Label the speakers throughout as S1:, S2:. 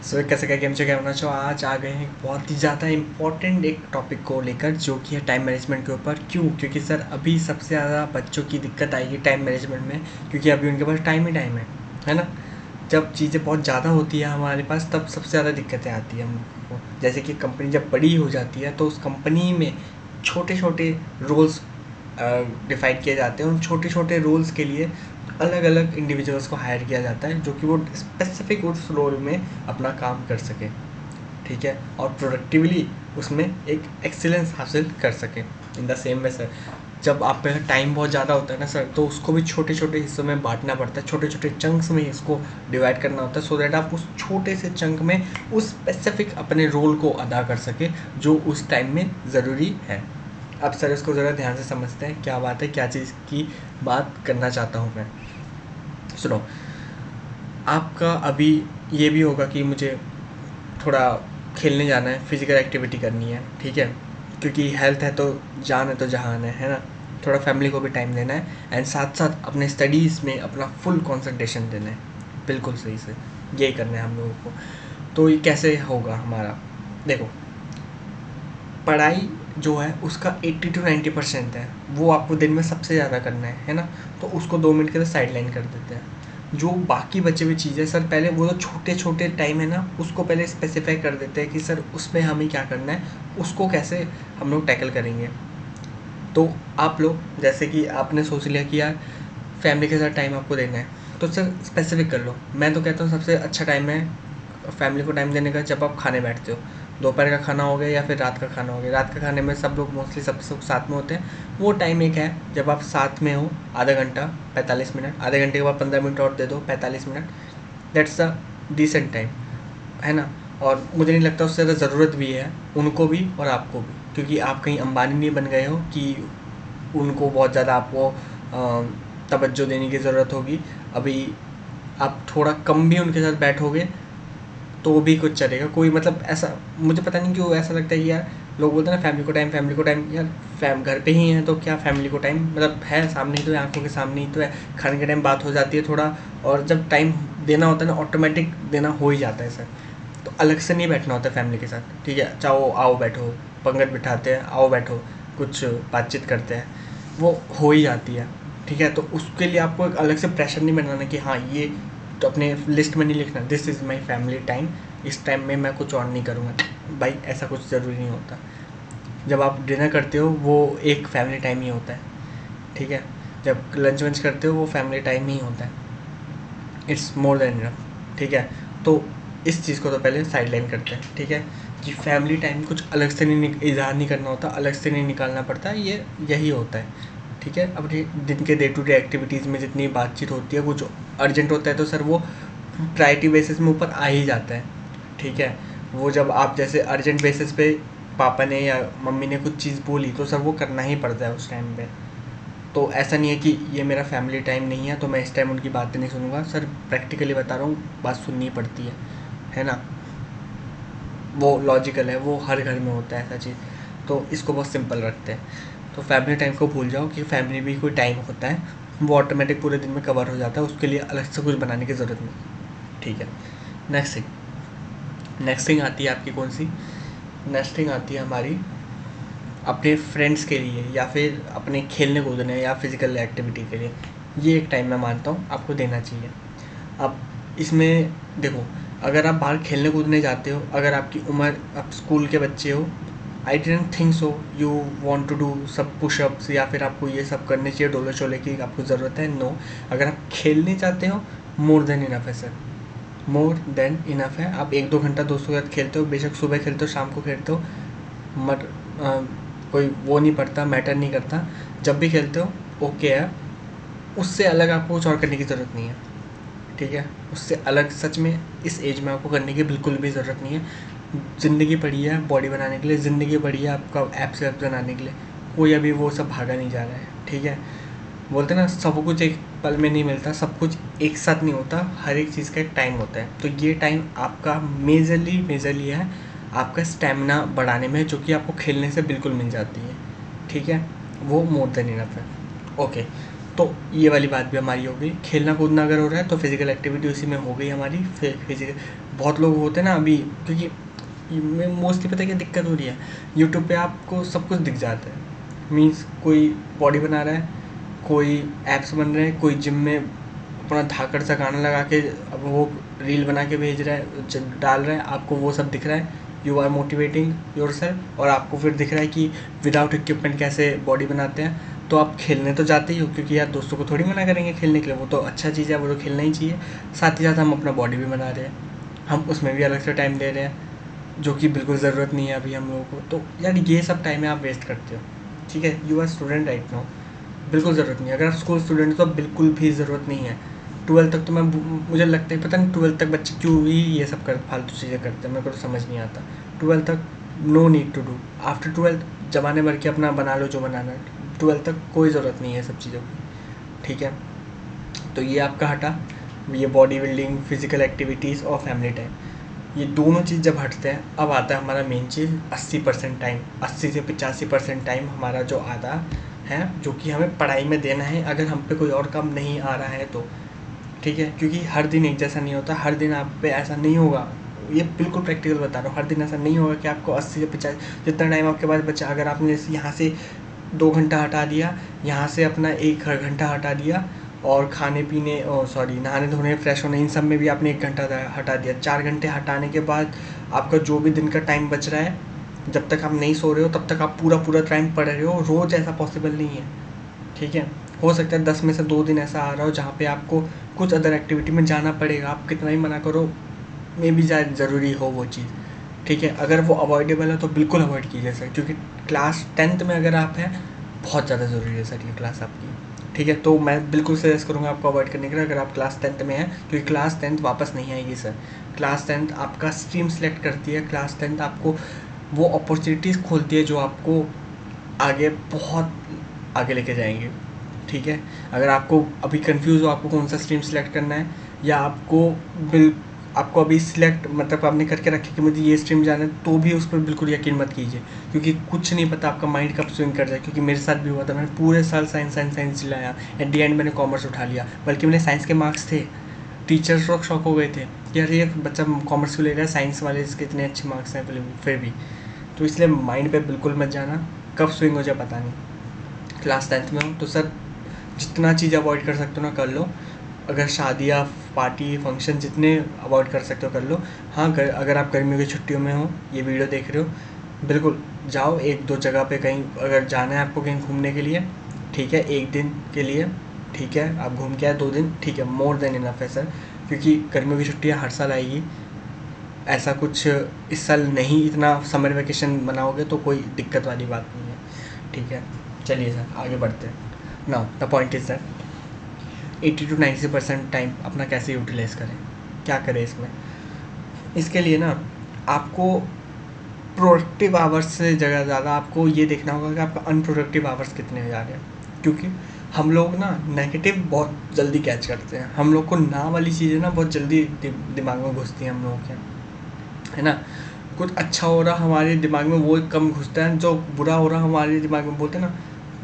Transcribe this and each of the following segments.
S1: सो कैसे क्या game camera show आज आ गए हैं बहुत ही ज़्यादा इम्पॉर्टेंट एक टॉपिक को लेकर, जो कि है टाइम मैनेजमेंट के ऊपर। क्यों? क्योंकि सर अभी सबसे ज़्यादा बच्चों की दिक्कत आएगी टाइम मैनेजमेंट में, क्योंकि अभी उनके पास टाइम ही टाइम है ना। जब चीज़ें बहुत ज़्यादा होती है हमारे पास, तब सबसे ज़्यादा दिक्कतें आती हैं हमको। जैसे कि कंपनी जब बड़ी हो जाती है तो उस कंपनी में छोटे छोटे रोल्स डिफाइन किए जाते हैं। उन छोटे छोटे रोल्स के लिए अलग अलग इंडिविजुअल्स को हायर किया जाता है, जो कि वो स्पेसिफिक उस रोल में अपना काम कर सके, ठीक है, और प्रोडक्टिवली उसमें एक एक्सीलेंस हासिल कर सके। In the same way sir, जब आप पे टाइम बहुत ज़्यादा होता है ना सर, तो उसको भी छोटे छोटे हिस्सों में बांटना पड़ता है, छोटे छोटे चंक्स में इसको डिवाइड करना होता है, सो दैट आप उस छोटे से चंक में उस स्पेसिफिक अपने रोल को अदा कर सके जो उस टाइम में ज़रूरी है। अब सर इसको ज़रा ध्यान से समझते हैं, क्या बात है, क्या चीज़ की बात करना चाहता हूँ मैं। सुनो, आपका अभी ये भी होगा कि मुझे थोड़ा खेलने जाना है, फिज़िकल एक्टिविटी करनी है, ठीक है, क्योंकि हेल्थ है तो जान है तो जहान है ना। थोड़ा फैमिली को भी टाइम देना है, एंड साथ साथ अपने स्टडीज़ में अपना फुल कंसंट्रेशन देना है, बिल्कुल सही से यही करना है हम लोगों को। तो ये कैसे होगा हमारा? देखो, पढ़ाई जो है उसका 80 to 90% है, वो आपको दिन में सबसे ज़्यादा करना है ना। तो उसको 2 मिनट के लिए साइड लाइन कर देते हैं। जो बाकी बचे हुए चीज़ें सर, पहले वो जो छोटे छोटे टाइम है ना, उसको पहले स्पेसिफाई कर देते हैं कि सर उसमें हमें क्या करना है, उसको कैसे हम लोग टैकल करेंगे। तो आप लोग जैसे कि आपने सोच लिया कि यार फैमिली के साथ टाइम आपको देना है, तो सर स्पेसिफिक कर लो। मैं तो कहता हूँ सबसे अच्छा टाइम है फैमिली को टाइम देने का जब आप खाने बैठते हो। दोपहर का खाना हो गया या फिर रात का खाना हो गया। रात का खाने में सब लोग मोस्टली सब सब साथ में होते हैं। वो टाइम एक है जब आप साथ में हो, आधा घंटा 45 मिनट, आधे घंटे के बाद 15 मिनट और दे दो, 45 minute. That's a decent time, है ना। और मुझे नहीं लगता उससे ज़्यादा ज़रूरत भी है उनको भी और आपको भी, क्योंकि आप कहीं अंबानी नहीं बन गए हो कि उनको बहुत ज़्यादा आपको तवज्जो देने की ज़रूरत होगी। अभी आप थोड़ा कम भी उनके साथ बैठोगे तो भी कुछ चलेगा। कोई मतलब ऐसा, मुझे पता नहीं क्यों ऐसा लगता है कि यार लोग बोलते हैं ना फैमिली को टाइम, फैमिली को टाइम। यार घर पे ही है तो क्या फैमिली को टाइम, मतलब है सामने ही तो है, आंखों के सामने ही तो है। खाने के टाइम बात हो जाती है थोड़ा, और जब टाइम देना होता है ना, ऑटोमेटिक देना हो ही जाता है सर। तो अलग से नहीं बैठना होता फैमिली के साथ, ठीक है, चाहो आओ बैठो, पंगत बिठाते हैं, आओ बैठो, कुछ बातचीत करते हैं, वो हो ही जाती है, ठीक है। तो उसके लिए आपको एक अलग से प्रेशर नहीं बनाना कि हाँ ये तो अपने लिस्ट में नहीं लिखना this is my family time, इस टाइम में मैं कुछ और नहीं करूँगा। भाई ऐसा कुछ ज़रूरी नहीं होता। जब आप डिनर करते हो वो एक फैमिली टाइम ही होता है, ठीक है। जब लंच वंच करते हो वो फैमिली टाइम ही होता है। इट्स मोर देन इनफ, ठीक है। तो इस चीज़ को तो पहले साइड लाइन करते हैं, ठीक है, कि फैमिली टाइम कुछ अलग से नहीं इजहार नहीं करना होता, अलग से नहीं निकालना पड़ता, ये यही होता है, ठीक है। अपने दिन के डे टू डे एक्टिविटीज़ में जितनी बातचीत होती है, वो जो अर्जेंट होता है तो सर वो प्रायोरिटी बेसिस में ऊपर आ ही जाता है, ठीक है। वो जब आप जैसे अर्जेंट बेसिस पे पापा ने या मम्मी ने कुछ चीज़ बोली तो सर वो करना ही पड़ता है उस टाइम पे। तो ऐसा नहीं है कि ये मेरा फैमिली टाइम नहीं है तो मैं इस टाइम उनकी बातें नहीं सुनूंगा। सर प्रैक्टिकली बता रहा हूँ, बात सुननी पड़ती है ना। वो लॉजिकल है, वो हर घर में होता है ऐसा चीज़। तो इसको बहुत सिंपल रखते हैं। तो फैमिली टाइम को भूल जाओ कि फैमिली भी कोई टाइम होता है, वो ऑटोमेटिक पूरे दिन में कवर हो जाता है, उसके लिए अलग से कुछ बनाने की ज़रूरत नहीं, ठीक है। नेक्स्ट थिंग आती है आपकी कौन सी? नेक्स्ट थिंग आती है हमारी अपने फ्रेंड्स के लिए, या फिर अपने खेलने कूदने या फिज़िकल एक्टिविटी के लिए। ये एक टाइम मैं मानता हूँ आपको देना चाहिए। अब इसमें देखो, अगर आप बाहर खेलने कूदने जाते हो, अगर आपकी उम्र, आप स्कूल के बच्चे हो, I don't think so you want to do सब पुशअप्स, या फिर आपको ये सब करने चाहिए डोले शोले की आपको ज़रूरत है। नो, अगर आप खेलने चाहते हो, मोर देन इनफ है सर, मोर देन इनफ है। आप 1-2 घंटा दोस्तों के साथ खेलते हो, बेशक सुबह खेलते हो शाम को खेलते हो, मत कोई वो नहीं पड़ता, मैटर नहीं करता, जब भी खेलते हो ओके है। उससे अलग आपको कुछ और करने की ज़रूरत नहीं है, ठीक है। उससे अलग सच में इस एज में आपको करने की बिल्कुल भी ज़रूरत नहीं है। ज़िंदगी पड़ी है बॉडी बनाने के लिए, ज़िंदगी पड़ी है आपका एप्स बनाने के लिए। कोई अभी वो सब भागा नहीं जा रहा है, ठीक है। बोलते ना सब कुछ एक पल में नहीं मिलता, सब कुछ एक साथ नहीं होता, हर एक चीज़ का एक टाइम होता है। तो ये टाइम आपका मेजरली है आपका स्टेमिना बढ़ाने में, जो कि आपको खेलने से बिल्कुल मिल जाती है, ठीक है। वो मोर देन इनफ है, ओके। तो ये वाली बात भी हमारी हो गई। खेलना कूदना अगर हो रहा है तो फिज़िकल एक्टिविटी उसी में हो गई हमारी। फिजिकल बहुत लोग होते हैं ना अभी, क्योंकि मोस्टली पता है क्या दिक्कत हो रही है, यूट्यूब पे आपको सब कुछ दिख जाता है। मीन्स कोई बॉडी बना रहा है, कोई एप्स बन रहे हैं, कोई जिम में अपना धाकड़ सा गाना लगा के अब वो रील बना के भेज रहा है, डाल रहा है, आपको वो सब दिख रहा है। You are motivating yourself, और आपको फिर दिख रहा है कि विदाउट इक्विपमेंट कैसे बॉडी बनाते हैं। तो आप खेलने तो जाते ही हो, क्योंकि यार दोस्तों को थोड़ी मना करेंगे खेलने के लिए, वो तो अच्छा चीज़ है, वो तो खेलना ही चाहिए। साथ ही साथ हम अपना बॉडी भी बना रहे हैं, हम उसमें भी अलग से टाइम दे रहे हैं, जो कि बिल्कुल ज़रूरत नहीं है अभी हम लोगों को। तो यार ये सब टाइम है आप वेस्ट करते हो, ठीक है। You are student right now, बिल्कुल ज़रूरत नहीं है। अगर आप स्कूल स्टूडेंट हो तो बिल्कुल भी ज़रूरत नहीं है। 12 तक तो मुझे लगता है, पता नहीं 12 तक बच्चे क्यों ही ये सब फालतू चीज़ें करते हैं, मेरे को तो समझ नहीं आता। 12 तक no need to do. After 12 जमाने भर के अपना बना लो जो बनाना है, 12 तक कोई ज़रूरत नहीं है सब चीज़ों की, ठीक है। तो ये आपका हटा, ये बॉडी बिल्डिंग, फिजिकल एक्टिविटीज़ और फैमिली टाइम, ये दोनों चीज़ जब हटते हैं, अब आता है हमारा मेन चीज़ 80% टाइम। 80 से 85% टाइम हमारा जो आता है, जो कि हमें पढ़ाई में देना है, अगर हम पे कोई और काम नहीं आ रहा है तो, ठीक है। क्योंकि हर दिन एक जैसा नहीं होता, हर दिन आप पे ऐसा नहीं होगा, ये बिल्कुल प्रैक्टिकल बता रहा हूँ। हर दिन ऐसा नहीं होगा कि आपको 80 से 50 जितना टाइम आपके पास बचा, अगर आपने जैसे यहाँ से 2 घंटा हटा दिया, यहाँ से अपना 1 घंटा हटा दिया, और खाने पीने सॉरी नहाने धोने फ्रेश होने इन सब में भी आपने 1 घंटा हटा दिया। 4 घंटे हटाने के बाद आपका जो भी दिन का टाइम बच रहा है, जब तक आप नहीं सो रहे हो तब तक आप पूरा टाइम पढ़ रहे हो। रोज़ ऐसा पॉसिबल नहीं है, ठीक है। हो सकता है 10 में से 2 दिन ऐसा आ रहा हो जहाँ पे आपको कुछ अदर एक्टिविटी में जाना पड़ेगा, आप कितना ही मना करो, मे भी ज़रूरी हो वो चीज़, ठीक है। अगर वो अवॉइडेबल है तो बिल्कुल अवॉइड कीजिए सर, क्योंकि क्लास 10th में अगर आप हैं, बहुत ज़्यादा ज़रूरी है सर ये क्लास आपकी, ठीक है। तो मैं बिल्कुल सजेस्ट करूँगा आपको अवॉइड करने के लिए, अगर आप क्लास 10th में हैं, क्योंकि क्लास 10th वापस नहीं आएगी सर। क्लास 10th आपका स्ट्रीम सेलेक्ट करती है, क्लास 10th आपको वो अपॉर्चुनिटीज़ खोलती है जो आपको आगे बहुत आगे लेके जाएंगे, ठीक है। अगर आपको अभी कंफ्यूज हो आपको कौन सा स्ट्रीम सेलेक्ट करना है, या आपको अभी सिलेक्ट मतलब आपने करके रखे कि मुझे ये स्ट्रीम जाना है, तो भी उस पर बिल्कुल यकीन मत कीजिए, क्योंकि कुछ नहीं पता आपका माइंड कब स्विंग कर जाए। क्योंकि मेरे साथ भी हुआ था, मैंने पूरे साल साइंस चिल्लाया, एट दी एंड मैंने कॉमर्स उठा लिया, बल्कि मेरे साइंस के मार्क्स थे। टीचर्स लोग शॉक हो गए थे कि यार ये बच्चा कॉमर्स क्यों ले रहा है, साइंस वाले इसके इतने अच्छे मार्क्स हैं फिर भी। तो इसलिए माइंड पे बिल्कुल मत जाना, कब स्विंग हो जाए पता नहीं। क्लास 10th में हो तो सर जितना चीज़ अवॉइड कर सकते हो ना कर लो। अगर शादी या पार्टी फंक्शन जितने अवॉइड कर सकते हो कर लो। हाँ, अगर आप गर्मियों की छुट्टियों में हो, ये वीडियो देख रहे हो, बिल्कुल जाओ 1-2 जगह पे कहीं, अगर जाना है आपको कहीं घूमने के लिए, ठीक है, 1 दिन के लिए, ठीक है, आप घूम के आए 2 दिन, ठीक है, मोर देन इनफ है सर। क्योंकि गर्मियों की छुट्टियाँ हर साल आएगी, ऐसा कुछ इस साल नहीं, इतना समर वेकेशन मनाओगे तो कोई दिक्कत वाली बात नहीं है, ठीक है। चलिए सर आगे बढ़ते हैं। Now the point is that 80 to 90% time अपना कैसे यूटिलाइज़ करें, क्या करें इसमें। इसके लिए ना आपको प्रोडक्टिव आवर्स से जगह ज़्यादा आपको ये देखना होगा कि आपका अनप्रोडक्टिव आवर्स कितने जा रहे हैं। क्योंकि हम लोग ना नेगेटिव बहुत जल्दी कैच करते हैं, हम लोग को ना वाली चीज़ें ना बहुत जल्दी दिमाग में घुसती हैं हम लोगों के, है ना। कुछ अच्छा हो रहा हमारे दिमाग में वो कम घुसता है, जो बुरा हो रहा हमारे दिमाग में, बोलते हैं ना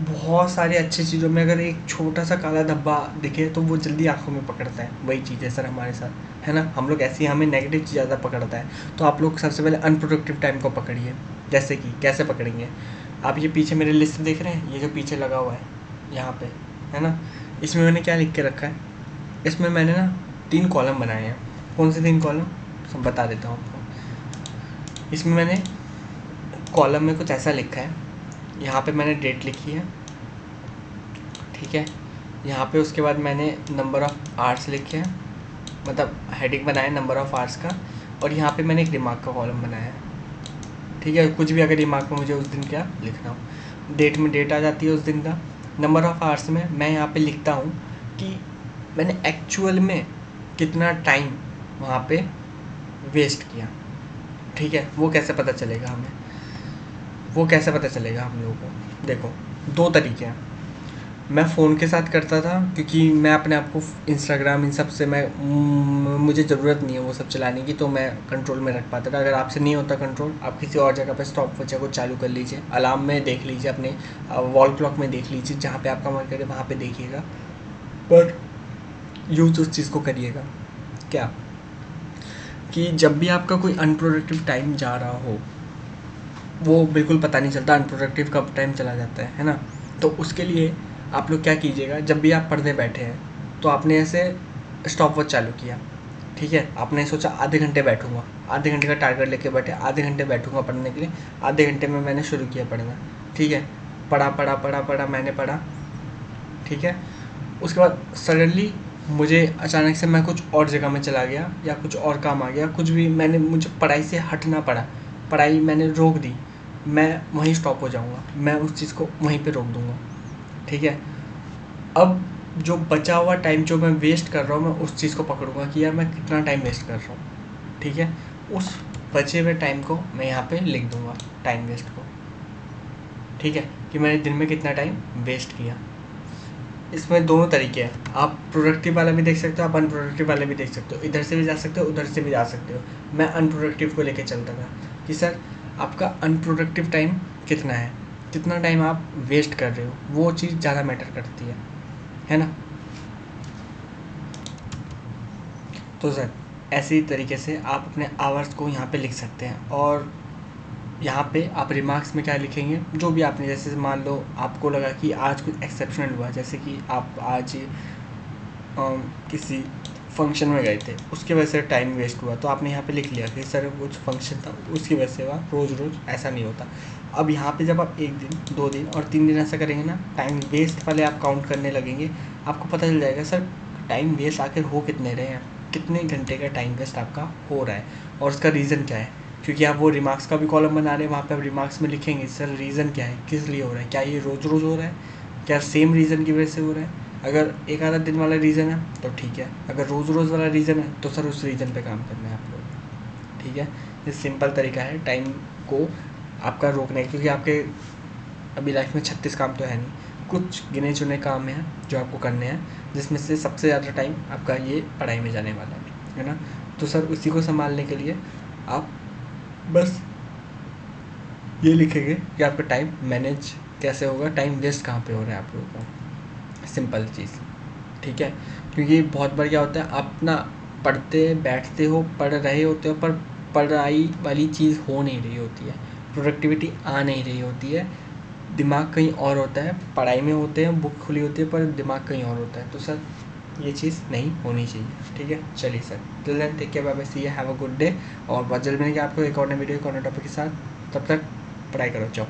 S1: बहुत सारी अच्छी चीज़ों में अगर एक छोटा सा काला धब्बा दिखे तो वो जल्दी आंखों में पकड़ता है। वही चीज़ है सर हमारे साथ, है ना। हम लोग ऐसे ही, हमें नेगेटिव चीज़ ज़्यादा पकड़ता है। तो आप लोग सबसे पहले अनप्रोडक्टिव टाइम को पकड़िए। जैसे कि कैसे पकड़ेंगे, आप ये पीछे मेरे लिस्ट देख रहे हैं, ये जो पीछे लगा हुआ है यहाँ पे, है ना, इसमें मैंने क्या लिख के रखा है, इसमें मैंने ना 3 कॉलम बनाए हैं। कौन से 3 कॉलम, सब बता देता हूँ आपको। इसमें मैंने कॉलम में कुछ ऐसा लिखा है, यहाँ पे मैंने डेट लिखी है, ठीक है। यहाँ पे उसके बाद मैंने नंबर ऑफ़ आवर्स लिखे हैं, मतलब हेडिंग बनाया नंबर ऑफ़ आवर्स का, और यहाँ पे मैंने एक दिमाग का कॉलम बनाया है, ठीक है। कुछ भी अगर दिमाग में मुझे उस दिन क्या लिखना हो, डेट में डेट आ जाती है उस दिन का। नंबर ऑफ़ आवर्स में मैं यहाँ पे लिखता हूँ कि मैंने एक्चुअल में कितना टाइम वहाँ पे वेस्ट किया, ठीक है। वो कैसे पता चलेगा हमें, वो कैसे पता चलेगा हम लोगों को, देखो 2 तरीके हैं। मैं फ़ोन के साथ करता था क्योंकि मैं अपने आप को इंस्टाग्राम इन सब से मुझे ज़रूरत नहीं है वो सब चलाने की, तो मैं कंट्रोल में रख पाता था। अगर आपसे नहीं होता कंट्रोल, आप किसी और जगह पे स्टॉप वॉच को चालू कर लीजिए, अलार्म में देख लीजिए, अपने वॉल क्लॉक में देख लीजिए, जहाँ पे आपका मन करे वहाँ पे देखिएगा, पर यूज़ उस चीज़ को करिएगा क्या कि जब भी आपका कोई अनप्रोडक्टिव टाइम जा रहा हो, वो बिल्कुल पता नहीं चलता अनप्रोडक्टिव कब टाइम चला जाता है ना। तो उसके लिए आप लोग क्या कीजिएगा, जब भी आप पढ़ने बैठे हैं तो आपने ऐसे स्टॉप वॉच चालू किया, ठीक है, आपने सोचा आधे घंटे बैठूंगा, आधे घंटे का टारगेट लेके बैठे, आधे घंटे बैठूंगा पढ़ने के लिए, आधे घंटे में मैंने शुरू किया पढ़ना, ठीक है, पढ़ा पढ़ा पढ़ा पढ़ा मैंने पढ़ा, ठीक है, उसके बाद सडनली मुझे अचानक से मैं कुछ और जगह में चला गया या कुछ और काम आ गया, कुछ भी, मुझे पढ़ाई से हटना पड़ा, पढ़ाई मैंने रोक दी, मैं वहीं स्टॉप हो जाऊंगा, मैं उस चीज़ को वहीं पे रोक दूंगा, ठीक है। अब जो बचा हुआ टाइम जो मैं वेस्ट कर रहा हूँ, मैं उस चीज़ को पकड़ूंगा कि यार मैं कितना टाइम वेस्ट कर रहा हूँ, ठीक है, उस बचे हुए टाइम को मैं यहाँ पे लिख दूंगा, टाइम वेस्ट को, ठीक है, कि मैंने दिन में कितना टाइम वेस्ट किया। इसमें दोनों तरीके हैं, आप प्रोडक्टिव वाला भी देख सकते हो, आप अनप्रोडक्टिव वाला भी देख सकते हो, इधर से भी जा सकते हो, उधर से भी जा सकते हो। मैं अनप्रोडक्टिव को लेके चलता था कि सर आपका अनप्रोडक्टिव टाइम कितना है, कितना टाइम आप वेस्ट कर रहे हो, वो चीज़ ज़्यादा मैटर करती है ना। तो सर ऐसे ही तरीके से आप अपने आवर्स को यहाँ पे लिख सकते हैं, और यहाँ पे आप रिमार्क्स में क्या लिखेंगे, जो भी आपने, जैसे मान लो आपको लगा कि आज कुछ एक्सेप्शनल हुआ, जैसे कि आप आज किसी फंक्शन में गए थे, उसकी वजह से टाइम वेस्ट हुआ, तो आपने यहाँ पे लिख लिया कि सर कुछ फंक्शन था उसकी वजह से हुआ, रोज़ रोज़ ऐसा नहीं होता। अब यहाँ पे जब आप 1 दिन 2 दिन और 3 दिन ऐसा करेंगे ना, टाइम वेस्ट वाले आप काउंट करने लगेंगे, आपको पता चल जाएगा सर टाइम वेस्ट आखिर हो कितने रहे हैं, कितने घंटे का टाइम वेस्ट आपका हो रहा है, और उसका रीज़न क्या है। क्योंकि आप वो रिमार्क्स का भी कॉलम बना रहे हैं, वहाँ पे आप रिमार्क्स में लिखेंगे सर रीज़न क्या है, किस लिए हो रहा है, क्या ये रोज़ रोज़ हो रहा है, क्या सेम रीज़न की वजह से हो रहा है। अगर एक आधा दिन वाला रीज़न है तो ठीक है, अगर रोज़ रोज़ वाला रीज़न है तो सर उस रीज़न पे काम करना है आप लोग, ठीक है। ये सिंपल तरीका है टाइम को आपका रोकने का, क्योंकि आपके अभी लाइफ में 36 काम तो है नहीं, कुछ गिने चुने काम हैं जो आपको करने हैं, जिसमें से सबसे ज़्यादा टाइम आपका ये पढ़ाई में जाने वाला है ना। तो सर उसी को संभालने के लिए आप बस ये लिखेंगे कि आपका टाइम मैनेज कैसे होगा, टाइम वेस्ट कहाँ पे हो रहा है आप लोगों का, सिंपल चीज़, ठीक है। क्योंकि बहुत बार क्या होता है, आप ना पढ़ते बैठते हो, पढ़ रहे होते हो, पर पढ़ाई वाली चीज़ हो नहीं रही होती है, प्रोडक्टिविटी आ नहीं रही होती है, दिमाग कहीं और होता है, पढ़ाई में होते हैं, बुक खुली होती है, पर दिमाग कहीं और होता है। तो सर ये चीज़ नहीं होनी चाहिए, ठीक है। चलिए sir, till then take care, bye bye, see you, have a good day, और बहुत जल्द मिलेंगे आपको एक और नए वीडियो एक और नए टॉपिक के साथ। तब तक पढ़ाई करो, जाओ।